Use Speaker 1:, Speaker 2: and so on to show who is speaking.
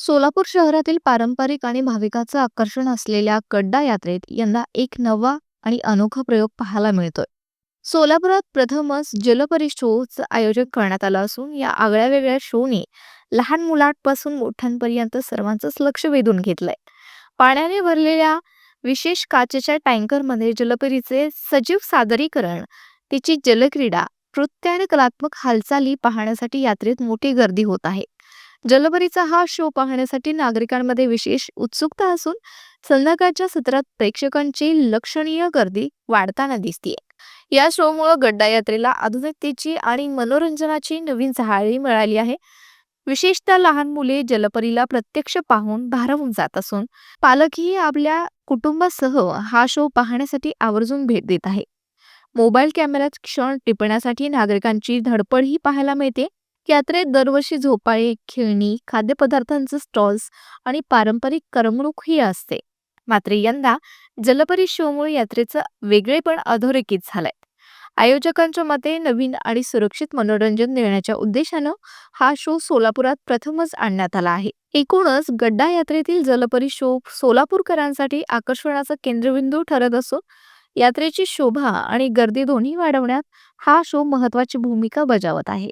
Speaker 1: सोलापूर शहरातील पारंपरिक आणि भाविकाचं आकर्षण असलेल्या गड्डा यात्रेत यंदा एक नवा आणि अनोखा प्रयोग पाहायला मिळतोय. सोलापुरात प्रथमच जलपरी शोचं आयोजन करण्यात आलं असून या आगळ्या वेगळ्या शोने लहान मुलांपासून मोठ्यांपर्यंत सर्वांचंच लक्ष वेधून घेतलंय. पाण्याने भरलेल्या विशेष काचेच्या टँकरमध्ये जलपरीचे सजीव सादरीकरण, तिची जलक्रीडा, नृत्य आणि कलात्मक हालचाली पाहण्यासाठी यात्रेत मोठी गर्दी होत आहे. जलपरीचा हा शो पाहण्यासाठी नागरिकांमध्ये विशेष उत्सुकता असून संध्याकाळच्या सत्रात प्रेक्षकांची लक्षणीय गर्दी वाढताना दिसतीये. या शोमुळे गड्डा यात्रेला आधुनिकतेची आणि मनोरंजनाची नवीन झळाळी मिळाली आहे. विशेषतः लहान मुले जलपरीला प्रत्यक्ष पाहून भारावून जात असून पालकही आपल्या कुटुंबासह हा शो पाहण्यासाठी आवर्जून भेट देत आहे. मोबाईल कॅमेऱ्यात क्षण टिपण्यासाठी नागरिकांची धडपडही पाहायला मिळते. यात्रेत दरवर्षी झोपाळे, खेळणी, खाद्यपदार्थांचे स्टॉल्स आणि पारंपरिक करमणूकही असते. मात्र यंदा जलपरी शोमुळे यात्रेचं वेगळेपण अधोरेखित झालंय. आयोजकांच्या मते नवीन आणि सुरक्षित मनोरंजन देण्याच्या उद्देशानं हा शो सोलापुरात प्रथमच आणण्यात आला आहे. एकूणच गड्डा यात्रेतील जलपरी शो सोलापूरकरांसाठी आकर्षणाचा केंद्रबिंदू ठरत असून यात्रेची शोभा आणि गर्दी दोन्ही वाढवण्यात हा शो महत्वाची भूमिका बजावत आहे.